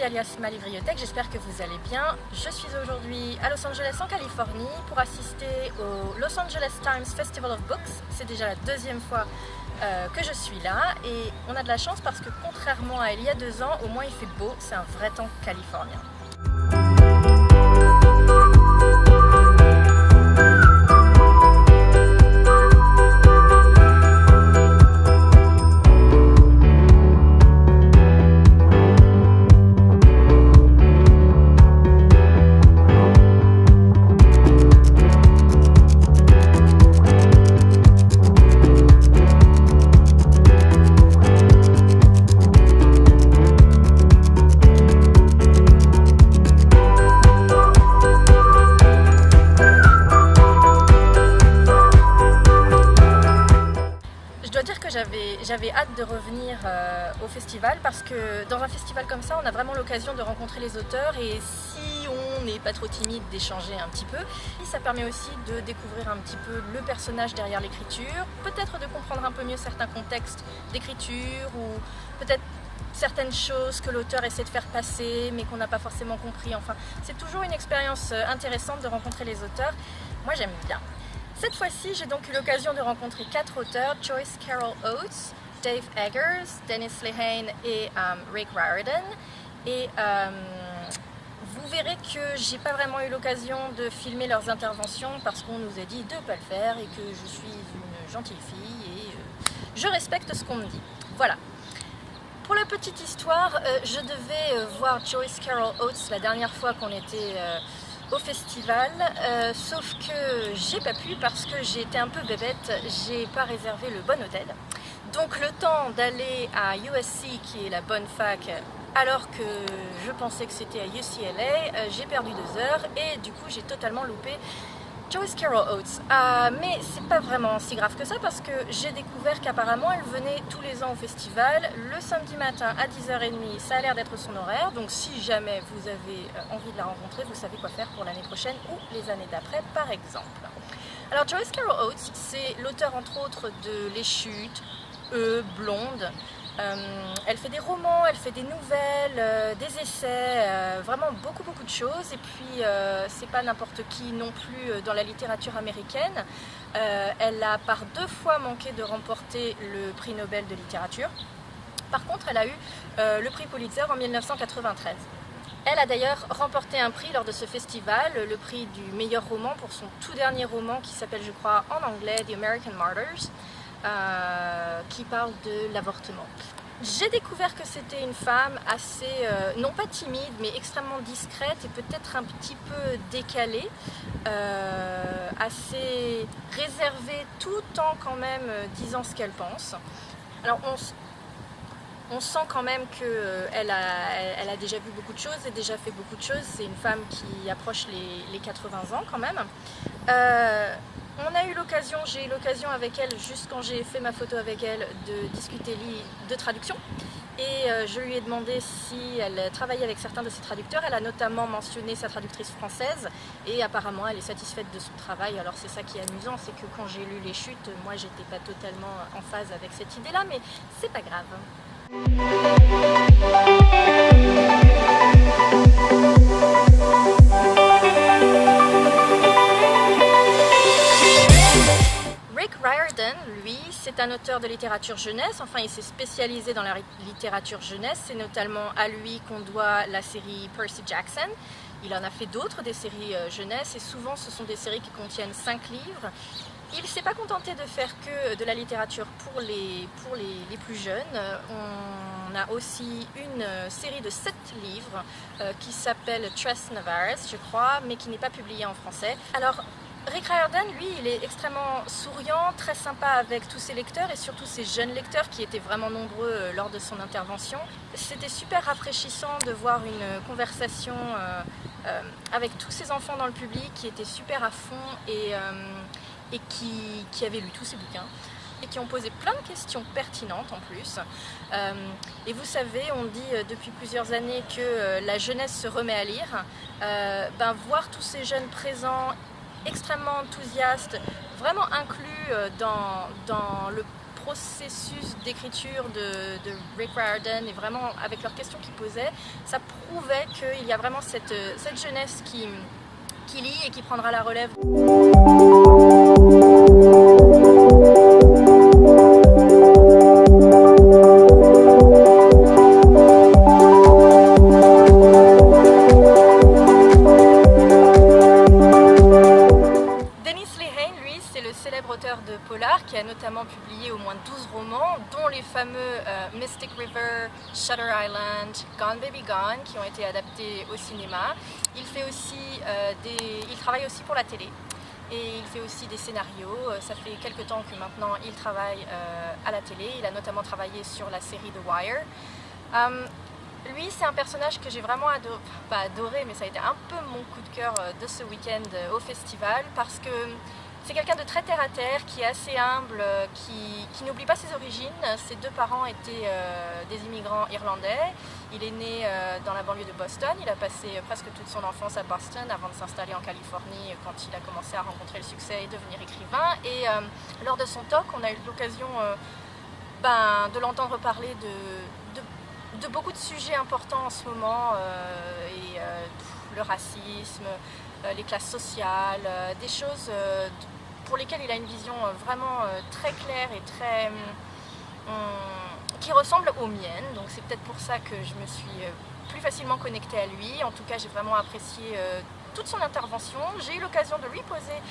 alias Ma Livriothèque, j'espère que vous allez bien. Je suis aujourd'hui à Los Angeles en Californie pour assister au Los Angeles Times Festival of Books. C'est déjà la deuxième fois que je suis là et on a de la chance parce que contrairement à il y a 2 ans, au moins il fait beau, c'est un vrai temps californien. J'avais hâte de revenir au festival parce que dans un festival comme ça, on a vraiment l'occasion de rencontrer les auteurs et si on n'est pas trop timide d'échanger un petit peu, ça permet aussi de découvrir un petit peu le personnage derrière l'écriture, peut-être de comprendre un peu mieux certains contextes d'écriture ou peut-être certaines choses que l'auteur essaie de faire passer mais qu'on n'a pas forcément compris. Enfin, c'est toujours une expérience intéressante de rencontrer les auteurs. Moi, j'aime bien. Cette fois-ci, j'ai donc eu l'occasion de rencontrer 4 auteurs, Joyce Carol Oates, Dave Eggers, Dennis Lehane et Rick Riordan. Et vous verrez que j'ai pas vraiment eu l'occasion de filmer leurs interventions parce qu'on nous a dit de ne pas le faire et que je suis une gentille fille et je respecte ce qu'on me dit. Voilà. Pour la petite histoire, je devais voir Joyce Carol Oates la dernière fois qu'on était au festival, sauf que j'ai pas pu parce que j'ai été un peu bébête, j'ai pas réservé le bon hôtel. Donc le temps d'aller à USC, qui est la bonne fac, alors que je pensais que c'était à UCLA, j'ai perdu 2 heures et du coup j'ai totalement loupé Joyce Carol Oates. Mais c'est pas vraiment si grave que ça parce que j'ai découvert qu'apparemment elle venait tous les ans au festival le samedi matin à 10h30, ça a l'air d'être son horaire, donc si jamais vous avez envie de la rencontrer, vous savez quoi faire pour l'année prochaine ou les années d'après par exemple. Alors Joyce Carol Oates, c'est l'auteur entre autres de Les Chutes, Blonde. Elle fait des romans, elle fait des nouvelles, des essais, vraiment beaucoup de choses et puis c'est pas n'importe qui non plus dans la littérature américaine. Elle a par 2 fois manqué de remporter le prix Nobel de littérature. Par contre, elle a eu le prix Pulitzer en 1993. Elle a d'ailleurs remporté un prix lors de ce festival, le prix du meilleur roman pour son tout dernier roman qui s'appelle, je crois, en anglais, The American Martyrs. Qui parle de l'avortement. J'ai découvert que c'était une femme assez, non pas timide, mais extrêmement discrète et peut-être un petit peu décalée, assez réservée tout en quand même disant ce qu'elle pense. Alors on sent quand même qu'elle a déjà vu beaucoup de choses et déjà fait beaucoup de choses. C'est une femme qui approche les 80 ans quand même. J'ai eu l'occasion avec elle, juste quand j'ai fait ma photo avec elle, de discuter de traduction. Et je lui ai demandé si elle travaillait avec certains de ses traducteurs. Elle a notamment mentionné sa traductrice française et apparemment elle est satisfaite de son travail. Alors c'est ça qui est amusant, c'est que quand j'ai lu Les Chutes, moi j'étais pas totalement en phase avec cette idée-là, mais c'est pas grave. Rick Riordan, lui, c'est un auteur de littérature jeunesse, enfin il s'est spécialisé dans la littérature jeunesse, c'est notamment à lui qu'on doit la série Percy Jackson. Il en a fait d'autres, des séries jeunesse, et souvent ce sont des séries qui contiennent 5 livres. Il ne s'est pas contenté de faire que de la littérature pour les plus jeunes. On a aussi une série de 7 livres qui s'appelle Tres Navares, je crois, mais qui n'est pas publiée en français. Alors, Rick Riordan, lui, il est extrêmement souriant, très sympa avec tous ses lecteurs et surtout ses jeunes lecteurs qui étaient vraiment nombreux lors de son intervention. C'était super rafraîchissant de voir une conversation avec tous ces enfants dans le public qui étaient super à fond et qui avaient lu tous ses bouquins et qui ont posé plein de questions pertinentes en plus. Et vous savez, on dit depuis plusieurs années que la jeunesse se remet à lire. Voir tous ces jeunes présents, extrêmement enthousiastes, vraiment inclus dans le processus d'écriture de Rick Riordan et vraiment avec leurs questions qu'il posait, ça prouvait qu'il y a vraiment cette jeunesse qui lit et qui prendra la relève. Célèbre auteur de polar qui a notamment publié au moins 12 romans, dont les fameux Mystic River, Shutter Island, Gone Baby Gone, qui ont été adaptés au cinéma. Il travaille aussi pour la télé et il fait aussi des scénarios. Ça fait quelques temps que maintenant il travaille à la télé. Il a notamment travaillé sur la série The Wire. Lui, c'est un personnage que j'ai vraiment adoré, mais ça a été un peu mon coup de cœur de ce week-end au festival parce que c'est quelqu'un de très terre-à-terre, qui est assez humble, qui n'oublie pas ses origines. Ses deux parents étaient des immigrants irlandais. Il est né dans la banlieue de Boston. Il a passé presque toute son enfance à Boston avant de s'installer en Californie quand il a commencé à rencontrer le succès et devenir écrivain. Et lors de son talk, on a eu l'occasion de l'entendre parler de beaucoup de sujets importants en ce moment, le racisme, les classes sociales, des choses pour lesquelles il a une vision vraiment très claire et qui ressemble aux miennes. Donc c'est peut-être pour ça que je me suis plus facilement connectée à lui. En tout cas, j'ai vraiment apprécié toute son intervention. J'ai eu l'occasion de lui poser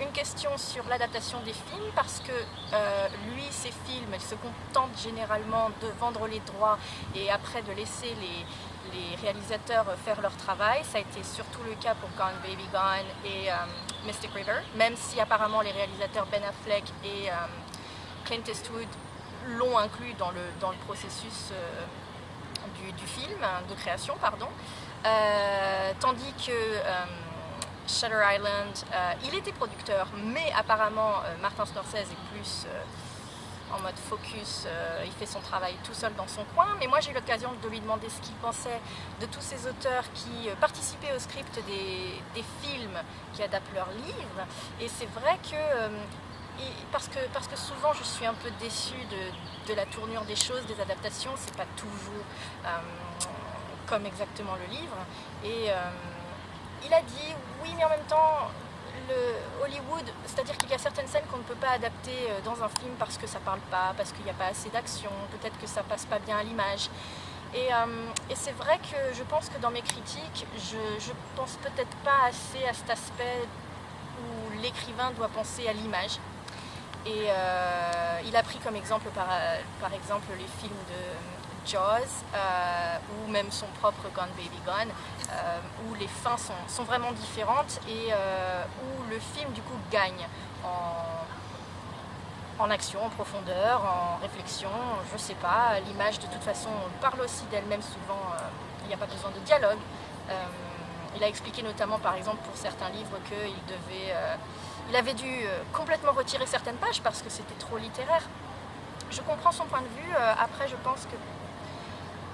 une question sur l'adaptation des films parce que lui, ses films, il se contente généralement de vendre les droits et après de laisser les réalisateurs faire leur travail. Ça a été surtout le cas pour Gone Baby Gone et Mystic River, même si apparemment les réalisateurs Ben Affleck et Clint Eastwood l'ont inclus dans le processus du film, de création, pardon. Tandis que Shutter Island, il était producteur, mais apparemment Martin Scorsese est plus en mode focus, il fait son travail tout seul dans son coin. Mais moi j'ai eu l'occasion de lui demander ce qu'il pensait de tous ces auteurs qui participaient au script des films qui adaptent leurs livres. Et c'est vrai que parce que souvent je suis un peu déçue de la tournure des choses, des adaptations, c'est pas toujours comme exactement le livre. Et il a dit oui, mais en même temps Hollywood, c'est-à-dire qu'il y a certaines scènes qu'on ne peut pas adapter dans un film parce que ça parle pas, parce qu'il n'y a pas assez d'action, peut-être que ça passe pas bien à l'image. Et c'est vrai que je pense que dans mes critiques, je pense peut-être pas assez à cet aspect où l'écrivain doit penser à l'image. Et il a pris comme exemple par exemple les films de Jaws ou même son propre Gone Baby Gone, où les fins sont vraiment différentes et où le film du coup gagne en action, en profondeur, en réflexion, je sais pas. L'image de toute façon parle aussi d'elle-même souvent, il n'y a pas besoin de dialogue. Il a expliqué notamment par exemple pour certains livres qu'il avait dû complètement retirer certaines pages parce que c'était trop littéraire. Je comprends son point de vue, après je pense que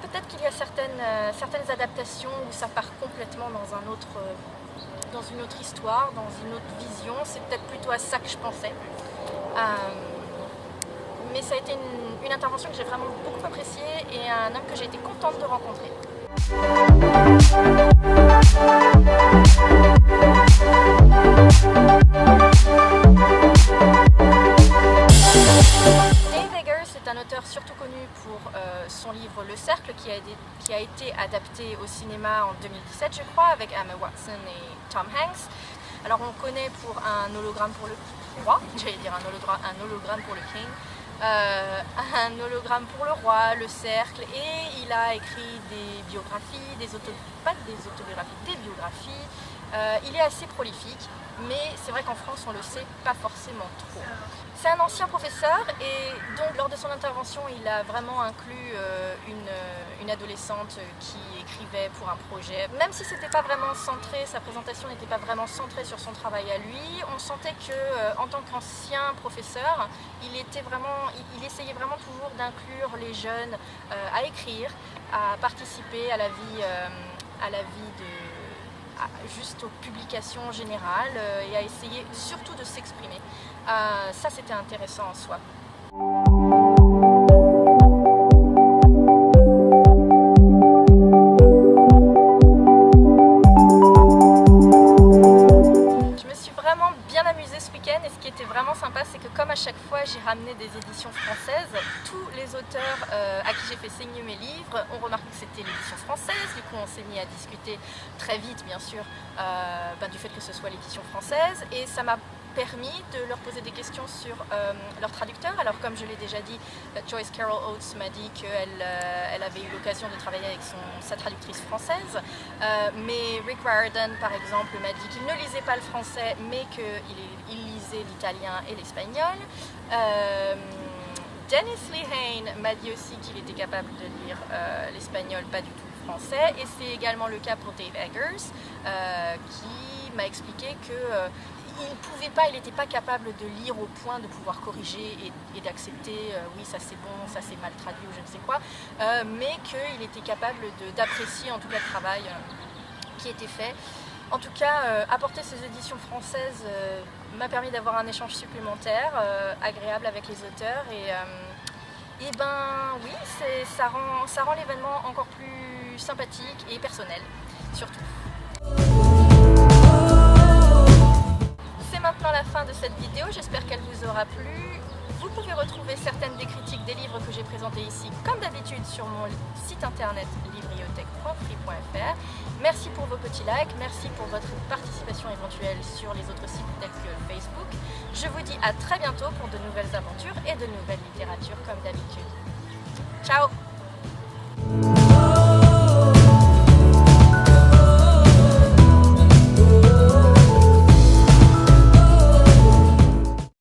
peut-être qu'il y a certaines adaptations où ça part complètement dans une autre histoire, dans une autre vision. C'est peut-être plutôt à ça que je pensais. Mais ça a été une intervention que j'ai vraiment beaucoup appréciée et un homme que j'ai été contente de rencontrer. C'est un auteur surtout connu pour son livre Le Cercle qui a été adapté au cinéma en 2017 je crois avec Emma Watson et Tom Hanks. Alors on le connaît pour un hologramme pour le roi, j'allais dire un hologramme pour le king, un hologramme pour le roi, Le Cercle, et il a écrit des biographies, des biographies. Il est assez prolifique, mais c'est vrai qu'en France on le sait pas forcément trop. C'est un ancien professeur et donc lors de son intervention il a vraiment inclus une adolescente qui écrivait pour un projet. Même si c'était pas vraiment centré, sa présentation n'était pas vraiment centrée sur son travail à lui, on sentait que en tant qu'ancien professeur, il essayait vraiment toujours d'inclure les jeunes à écrire, à participer à la vie juste aux publications générales et à essayer surtout de s'exprimer. Ça c'était intéressant en soi. Et ce qui était vraiment sympa, c'est que comme à chaque fois j'ai ramené des éditions françaises, tous les auteurs à qui j'ai fait signer mes livres ont remarqué que c'était l'édition française. Du coup on s'est mis à discuter très vite bien sûr du fait que ce soit l'édition française, et ça m'a permis de leur poser des questions sur leur traducteur. Alors comme je l'ai déjà dit, Joyce Carol Oates m'a dit qu'elle avait eu l'occasion de travailler avec sa traductrice française, mais Rick Riordan par exemple m'a dit qu'il ne lisait pas le français mais qu'il lisait l'italien et l'espagnol. Dennis Lehane m'a dit aussi qu'il était capable de lire l'espagnol, pas du tout le français, et c'est également le cas pour Dave Eggers qui m'a expliqué que il n'était pas capable de lire au point de pouvoir corriger et d'accepter oui ça c'est bon, ça c'est mal traduit ou je ne sais quoi, mais qu'il était capable d'apprécier en tout cas le travail qui était fait. En tout cas, apporter ces éditions françaises m'a permis d'avoir un échange supplémentaire, agréable avec les auteurs, et ben oui, ça rend l'événement encore plus sympathique et personnel, surtout. C'est maintenant la fin de cette vidéo, j'espère qu'elle vous aura plu. Vous pouvez retrouver certaines des critiques des livres que j'ai présentés ici, comme d'habitude, sur mon site internet libriothèque.free.fr. Merci pour vos petits likes, merci pour votre participation éventuelle sur les autres sites tels que Facebook. Je vous dis à très bientôt pour de nouvelles aventures et de nouvelles littératures comme d'habitude. Ciao!